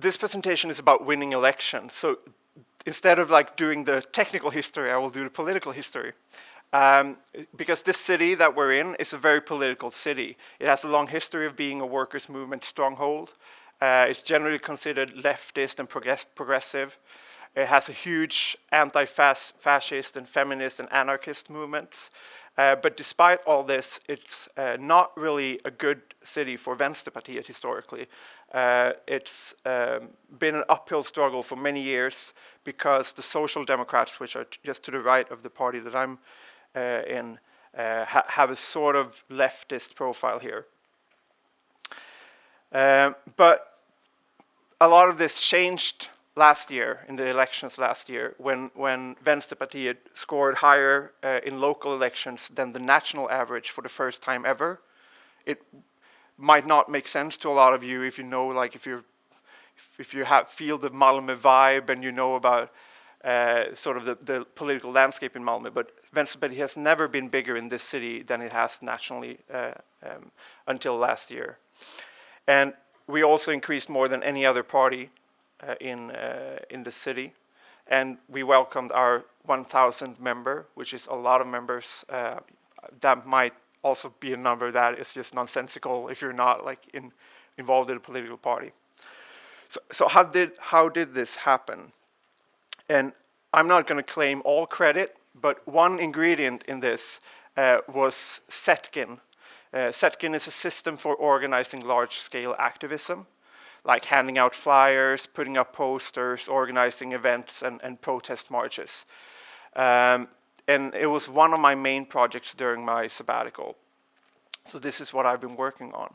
this presentation is about winning elections. So instead of like doing the technical history, I will do the political history. Because this city that we're in is a very political city. It has a long history of being a workers' movement stronghold. It's generally considered leftist and progressive. It has a huge anti-fascist and feminist and anarchist movements. But despite all this, it's not really a good city for Vänsterpartiet historically. It's been an uphill struggle for many years because the Social Democrats, which are just to the right of the party that I'm in, have a sort of leftist profile here. But a lot of this changed last year, in the elections last year, when Vänsterpartiet scored higher in local elections than the national average for the first time ever. It might not make sense to a lot of you if you know, like if you feel the Malmö vibe and you know about sort of the political landscape in Malmö, but Vänsterpartiet has never been bigger in this city than it has nationally until last year. And we also increased more than any other party in the city, and we welcomed our 1,000th member, which is a lot of members. That might also be a number that is just nonsensical if you're not like involved in a political party. So how did this happen? And I'm not going to claim all credit, but one ingredient in this was Setkin. Setkin is a system for organizing large-scale activism, like handing out flyers, putting up posters, organizing events and protest marches. And it was one of my main projects during my sabbatical. So this is what I've been working on.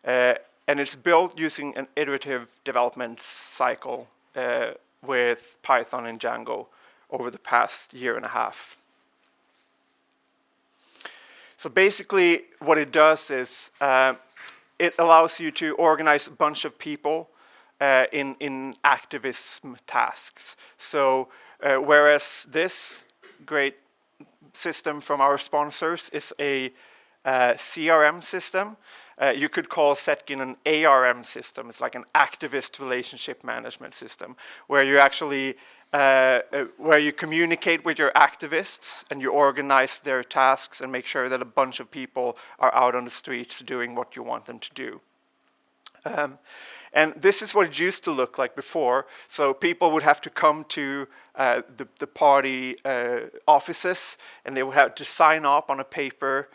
And it's built using an iterative development cycle with Python and Django over the past year and a half. So basically what it does is it allows you to organize a bunch of people in activism tasks. So whereas this great system from our sponsors is a CRM system, you could call Setkin an ARM system. It's like an activist relationship management system, where you actually where you communicate with your activists and you organize their tasks and make sure that a bunch of people are out on the streets doing what you want them to do. And this is what it used to look like before. So people would have to come to the party offices, and they would have to sign up on a paper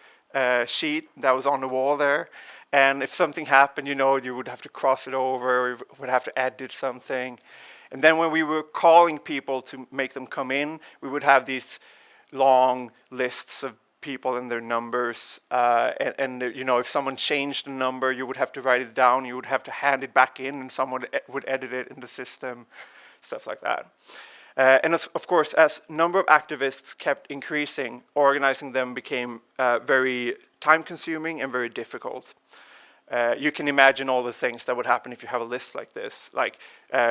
sheet that was on the wall there. And if something happened, you know, you would have to cross it over, or you would have to edit something. And then when we were calling people to make them come in, we would have these long lists of people and their numbers. And you know, if someone changed the number, you would have to write it down. You would have to hand it back in, and someone would edit it in the system, stuff like that. And of course, as number of activists kept increasing, organizing them became very time-consuming and very difficult. You can imagine all the things that would happen if you have a list like this. Like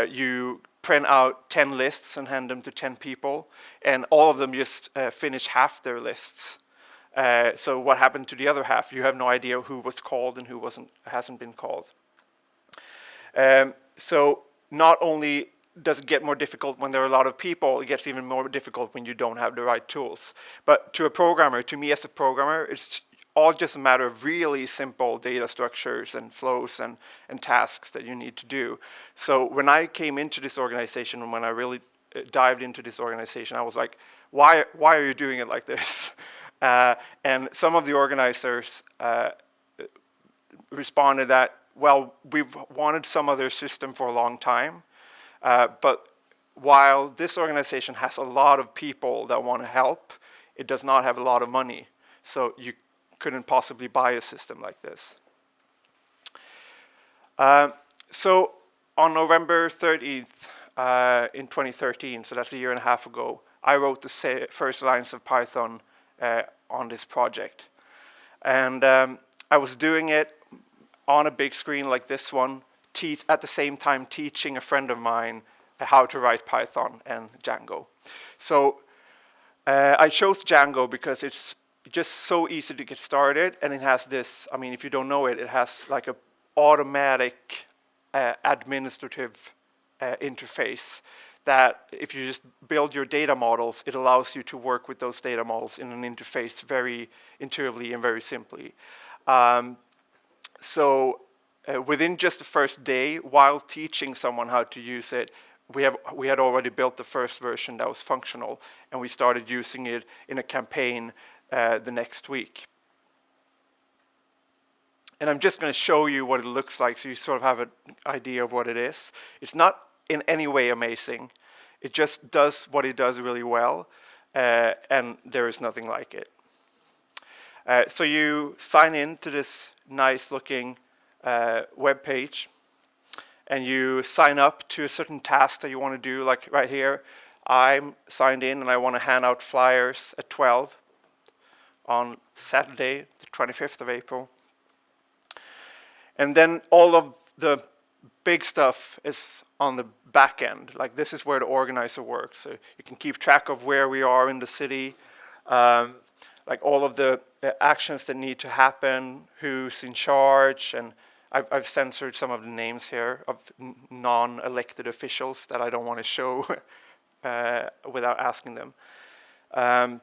you print out 10 lists and hand them to 10 people, and all of them just finish half their lists. So what happened to the other half? You have no idea who was called and who hasn't been called. So not only does it get more difficult when there are a lot of people, it gets even more difficult when you don't have the right tools. But to a programmer, to me as a programmer, it's all just a matter of really simple data structures and flows and tasks that you need to do. So when I came into this organization, and when I really dived into this organization, I was like, why are you doing it like this? And some of the organizers responded that, well, we've wanted some other system for a long time, but while this organization has a lot of people that want to help, it does not have a lot of money. So you couldn't possibly buy a system like this. So on November 30th in 2013, so that's a year and a half ago, I wrote the first lines of Python on this project. And I was doing it on a big screen like this one, at the same time teaching a friend of mine how to write Python and Django. So I chose Django because it's just so easy to get started, and it has this, I mean, if you don't know it, it has like a automatic administrative interface that if you just build your data models, it allows you to work with those data models in an interface very intuitively and very simply. Within just the first day, while teaching someone how to use it, we had already built the first version that was functional, and we started using it in a campaign the next week. And I'm just going to show you what it looks like so you sort of have an idea of what it is. It's not in any way amazing. It just does what it does really well, and there is nothing like it. So you sign in to this nice looking web page, and you sign up to a certain task that you want to do, like right here. I'm signed in and I want to hand out flyers at 12 on Saturday, the 25th of April. And then all of the big stuff is on the back end. Like this is where the organizer works. So you can keep track of where we are in the city, like all of the actions that need to happen, who's in charge, and I've censored some of the names here of non-elected officials that I don't want to show without asking them. And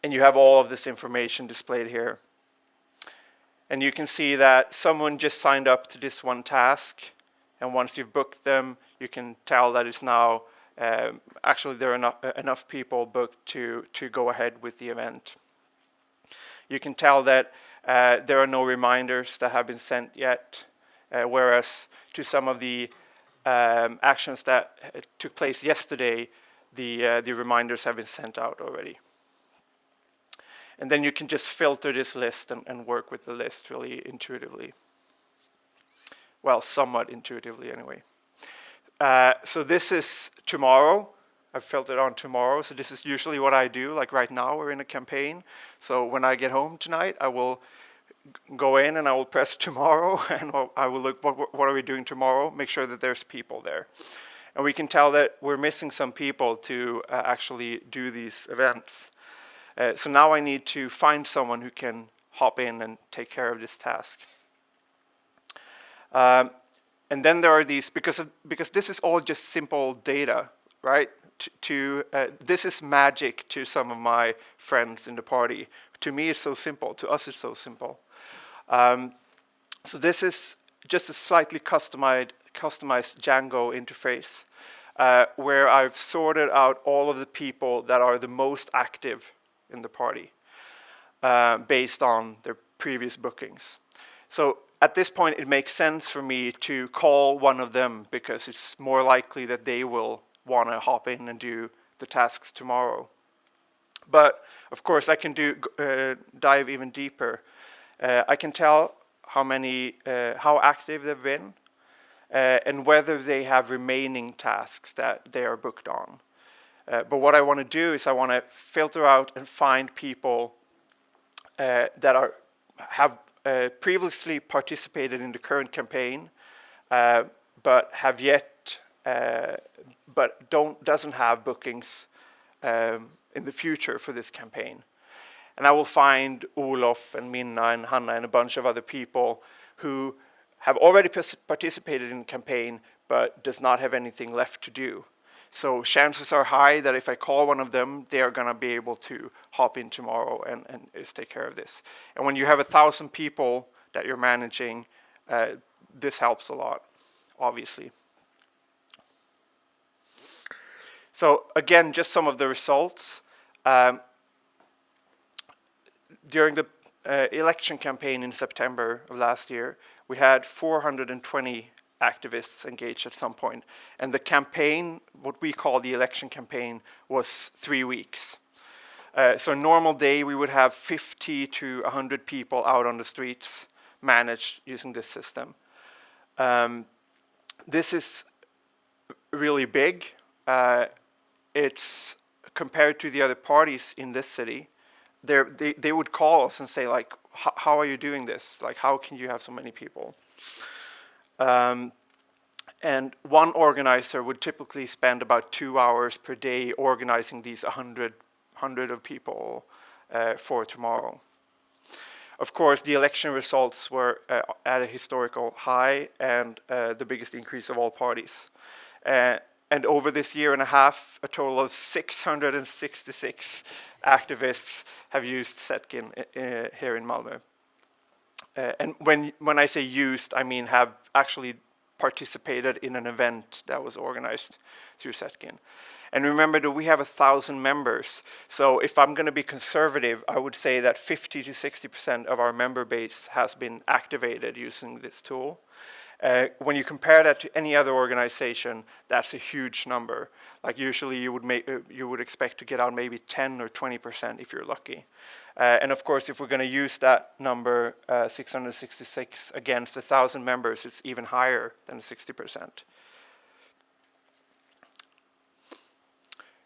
you have all of this information displayed here. And you can see that someone just signed up to this one task, and once you've booked them, you can tell that it's now, actually there are enough people booked to go ahead with the event. You can tell that there are no reminders that have been sent yet, whereas to some of the actions that took place yesterday, the reminders have been sent out already. And then you can just filter this list and work with the list really intuitively. Well, somewhat intuitively anyway. So this is tomorrow. I've filtered on tomorrow. So this is usually what I do. Like right now, we're in a campaign. So when I get home tonight, I will go in and I will press tomorrow. And I will look, what are we doing tomorrow? Make sure that there's people there. And we can tell that we're missing some people to actually do these events. So now I need to find someone who can hop in and take care of this task. And then there are these, because this is all just simple data, right? This is magic to some of my friends in the party. To me, it's so simple. To us, it's so simple. So this is just a slightly customized Django interface where I've sorted out all of the people that are the most active in the party based on their previous bookings. So at this point, it makes sense for me to call one of them because it's more likely that they will want to hop in and do the tasks tomorrow. But of course, I can dive even deeper. I can tell how active they've been and whether they have remaining tasks that they are booked on. But what I want to do is I want to filter out and find people that have previously participated in the current campaign, but have yet, but doesn't have bookings in the future for this campaign. And I will find Olof and Minna and Hanna and a bunch of other people who have already participated in the campaign, but does not have anything left to do. So chances are high that if I call one of them, they are going to be able to hop in tomorrow and just take care of this. And when you have 1,000 people that you're managing, this helps a lot, obviously. So again, just some of the results. During the election campaign in September of last year, we had 420 activists engaged at some point. And the campaign, what we call the election campaign, was 3 weeks. So a normal day, we would have 50 to 100 people out on the streets managed using this system. This is really big. It's compared to the other parties in this city. They would call us and say, like, how are you doing this? Like, how can you have so many people? And one organizer would typically spend about 2 hours per day organizing these 100 of people for tomorrow. Of course, the election results were at a historical high and the biggest increase of all parties. And over this year and a half, a total of 666 activists have used Zetkin here in Malmö. And when I say used, I mean have actually participated in an event that was organized through Zetkin. And remember that we have 1,000 members. So if I'm going to be conservative, I would say that 50 to 60% of our member base has been activated using this tool. When you compare that to any other organization, that's a huge number. Like usually you would expect to get out maybe 10 or 20% if you're lucky. And of course, if we're going to use that number, 666 against 1,000 members, it's even higher than 60%.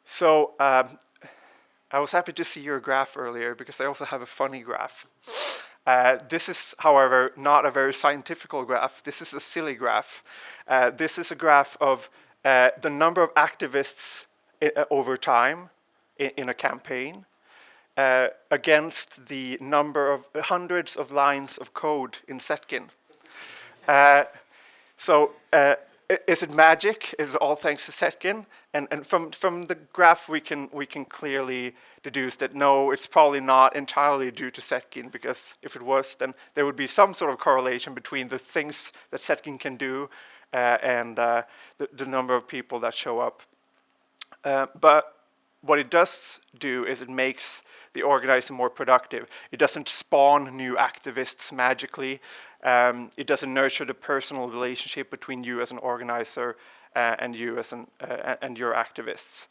So I was happy to see your graph earlier because I also have a funny graph. This is, however, not a very scientific graph. This is a silly graph. This is a graph of the number of activists over time in a campaign against the number of hundreds of lines of code in Zetkin. Is it magic? Is it all thanks to Zetkin? And from the graph we can clearly deduce that no, it's probably not entirely due to Zetkin, because if it was, then there would be some sort of correlation between the things that Zetkin can do and the number of people that show up. But what it does do is it makes the organizer more productive. It doesn't spawn new activists magically. It doesn't nurture the personal relationship between you as an organizer and you as and your activists.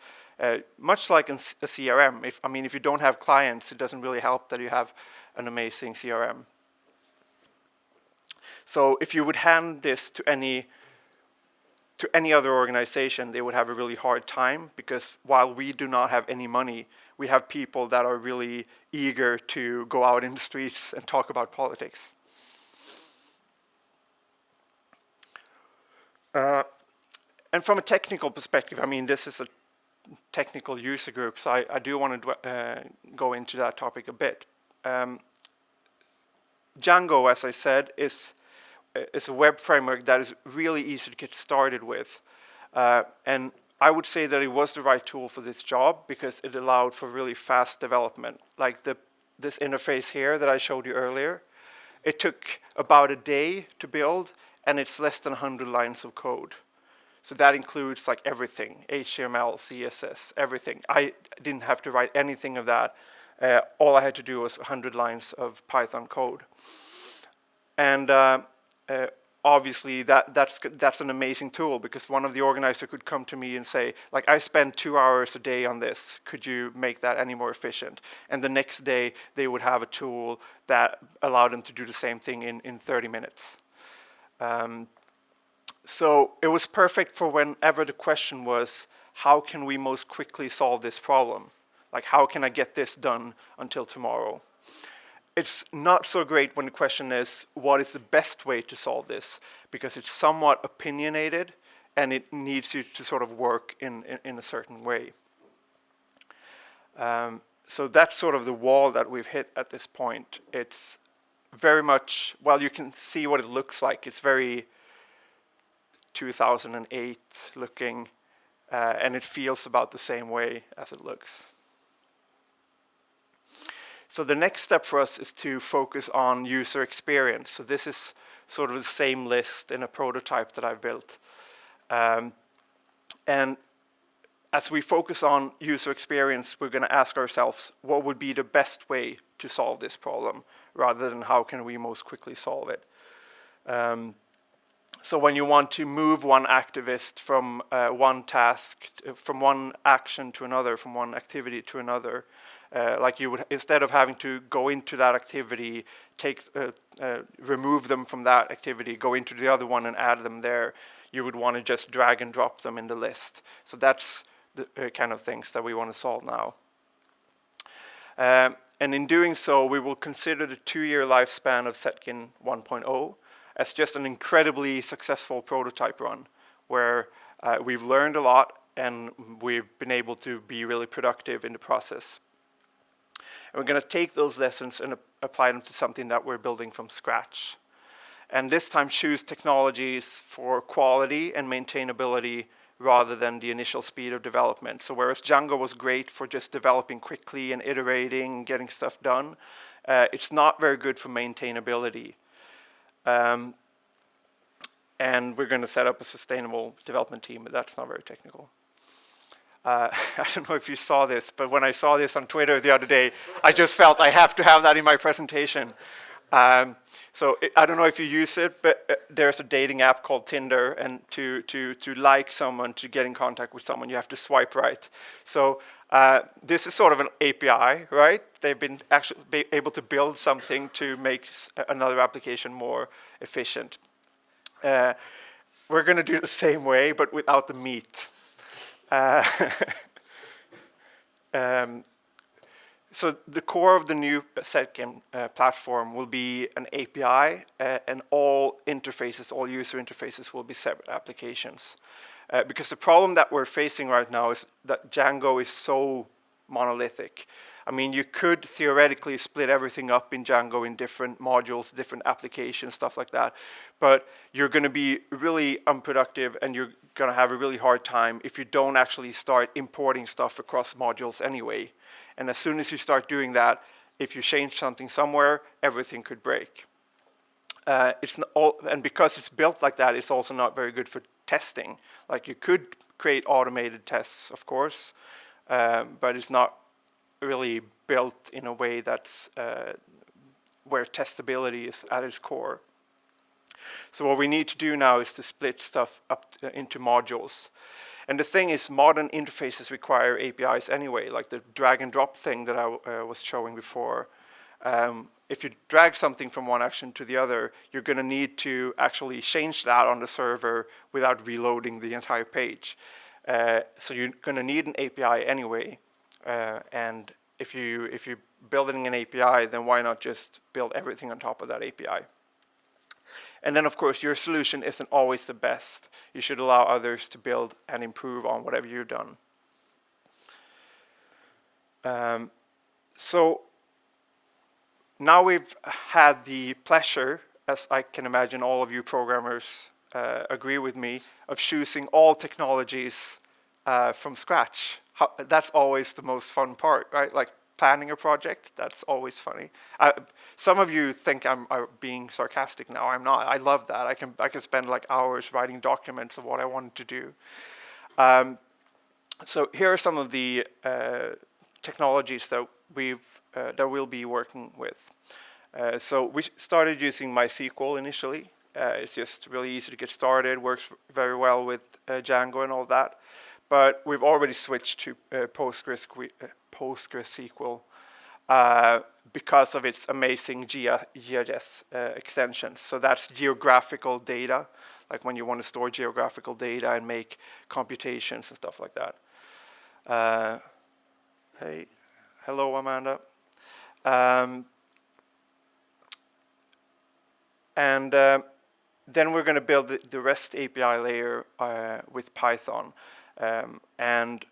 Much like in a CRM, if you don't have clients, it doesn't really help that you have an amazing CRM. So if you would hand this to any other organization, they would have a really hard time, because while we do not have any money, we have people that are really eager to go out in the streets and talk about politics. And from a technical perspective, this is a technical user group, so I do want to go into that topic a bit. Django, as I said, is a web framework that is really easy to get started with. And I would say that it was the right tool for this job because it allowed for really fast development. Like this interface here that I showed you earlier, it took about a day to build, and it's less than 100 lines of code. So that includes like everything, HTML, CSS, everything. I didn't have to write anything of that. All I had to do was 100 lines of Python code. And obviously that's an amazing tool, because one of the organizers could come to me and say, like, I spend 2 hours a day on this, could you make that any more efficient? And the next day they would have a tool that allowed them to do the same thing in 30 minutes. So it was perfect for whenever the question was, how can we most quickly solve this problem? Like, how can I get this done until tomorrow? It's not so great when the question is, what is the best way to solve this? Because it's somewhat opinionated, and it needs you to sort of work in a certain way. So that's sort of the wall that we've hit at this point. It's very much, well, you can see what it looks like. It's very 2008 looking, and it feels about the same way as it looks. So the next step for us is to focus on user experience. So this is sort of the same list in a prototype that I've built. And as we focus on user experience, we're going to ask ourselves, what would be the best way to solve this problem, rather than how can we most quickly solve it. So when you want to move one activist from one task, from one action to another, from one activity to another, like you would, instead of having to go into that activity, remove them from that activity, go into the other one and add them there, you would want to just drag and drop them in the list. So that's the kind of things that we want to solve now. And in doing so, we will consider the 2-year lifespan of Zetkin 1.0 as just an incredibly successful prototype run, where we've learned a lot and we've been able to be really productive in the process. And we're going to take those lessons and apply them to something that we're building from scratch. And this time choose technologies for quality and maintainability rather than the initial speed of development. So whereas Django was great for just developing quickly and iterating, getting stuff done, it's not very good for maintainability. And we're going to set up a sustainable development team, but that's not very technical. I don't know if you saw this, but when I saw this on Twitter the other day, I just felt I have to have that in my presentation. I don't know if you use it, but there's a dating app called Tinder, and to like someone, to get in contact with someone, you have to swipe right. So this is sort of an API, right? They've been actually able to build something to make another application more efficient. We're going to do it the same way, but without the meat. So the core of the new Setgen platform will be an API, and all interfaces, all user interfaces will be separate applications. Because the problem that we're facing right now is that Django is so monolithic. I mean, you could theoretically split everything up in Django in different modules, different applications, stuff like that. But you're going to be really unproductive, and you're going to have a really hard time if you don't actually start importing stuff across modules anyway. And as soon as you start doing that, if you change something somewhere, everything could break. And because it's built like that, it's also not very good for testing. Like, you could create automated tests, of course, but it's not really built in a way that's where testability is at its core. So what we need to do now is to split stuff up into modules. And the thing is, modern interfaces require APIs anyway, like the drag and drop thing that I was showing before. If you drag something from one action to the other, you're going to need to actually change that on the server without reloading the entire page. So you're going to need an API anyway. And if you're building an API, then why not just build everything on top of that API? And then, of course, your solution isn't always the best. You should allow others to build and improve on whatever you've done. So now we've had the pleasure, as I can imagine all of you programmers agree with me, of choosing all technologies from scratch. That's always the most fun part, right? Like planning a project, that's always funny. Some of you think I'm being sarcastic now. I'm not. I love that. I can spend like hours writing documents of what I wanted to do. So here are some of the technologies that we'll be working with. So we started using MySQL initially. It's just really easy to get started. Works very well with Django and all that. But we've already switched to PostgreSQL because of its amazing GIS extensions. So that's geographical data, like when you want to store geographical data and make computations and stuff like that. Hey, hello, Amanda. Then we're going to build the REST API layer with Python. And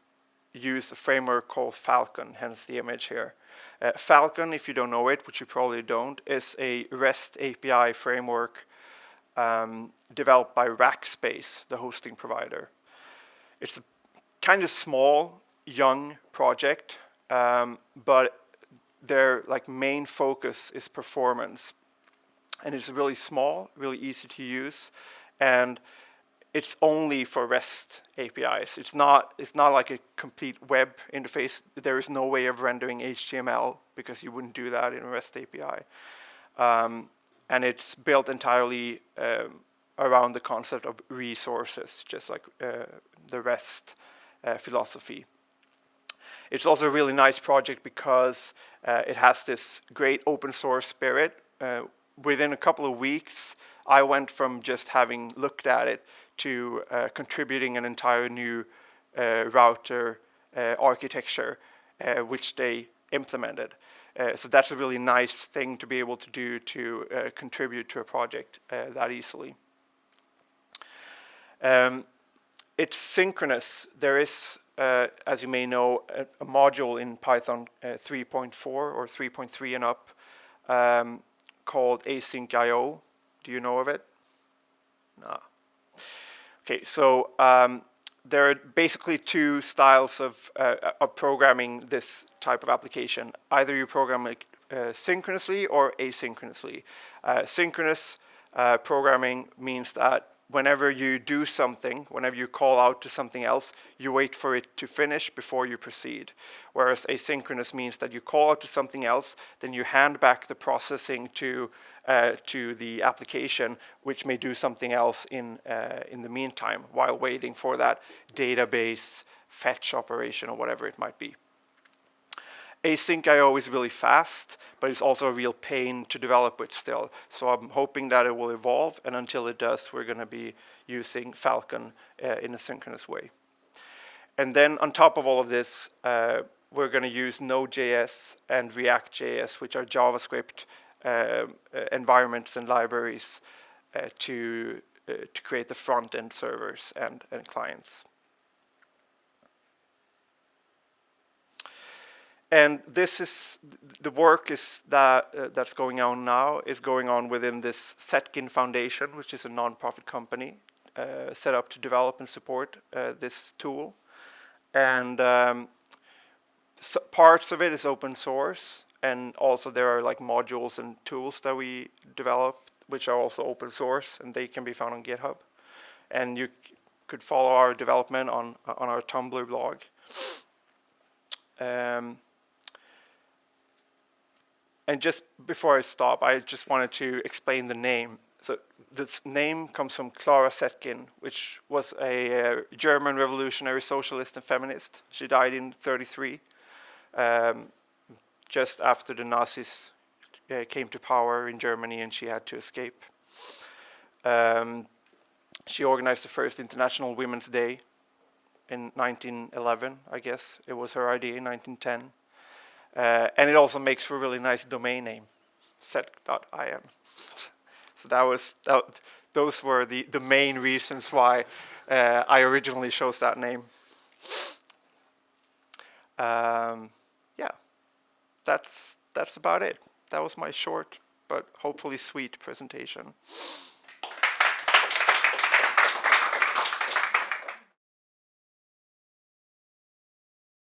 use a framework called Falcon, hence the image here. Falcon, if you don't know it, which you probably don't, is a REST API framework developed by Rackspace, the hosting provider. It's a kind of small, young project, but their main focus is performance. And it's really small, really easy to use, and it's only for REST APIs. It's not like a complete web interface. There is no way of rendering HTML because you wouldn't do that in a REST API. And it's built entirely around the concept of resources, just like the REST philosophy. It's also a really nice project because it has this great open source spirit. Within a couple of weeks, I went from just having looked at it to contributing an entire new router architecture, which they implemented. So that's a really nice thing to be able to do, to contribute to a project that easily. It's synchronous. There is, as you may know, a module in Python 3.4 or 3.3 and up called async.io. Do you know of it? No. Okay, so there are basically two styles of programming this type of application. Either you program it synchronously or asynchronously. Synchronous programming means that whenever you do something, whenever you call out to something else, you wait for it to finish before you proceed. Whereas asynchronous means that you call out to something else, then you hand back the processing to the application, which may do something else in the meantime, while waiting for that database fetch operation or whatever it might be. Async I/O is really fast, but it's also a real pain to develop with still. So I'm hoping that it will evolve, and until it does, we're going to be using Falcon in a synchronous way. And then on top of all of this, we're going to use Node.js and React.js, which are JavaScript environments and libraries to create the front-end servers and clients. And this is the work is that's going on now is going on within this Setkin Foundation, which is a non-profit company set up to develop and support this tool. And so parts of it is open source, and also there are like modules and tools that we develop which are also open source, and they can be found on GitHub. And you could follow our development on our Tumblr blog. And just before I stop, I just wanted to explain the name. So this name comes from Clara Zetkin, which was a German revolutionary socialist and feminist. She died in 1933, just after the Nazis came to power in Germany and she had to escape. She organized the first International Women's Day in 1911, I guess. It was her idea in 1910. And it also makes for a really nice domain name, set.im. So those were the main reasons why I originally chose that name. Yeah, that's about it. That was my short but hopefully sweet presentation.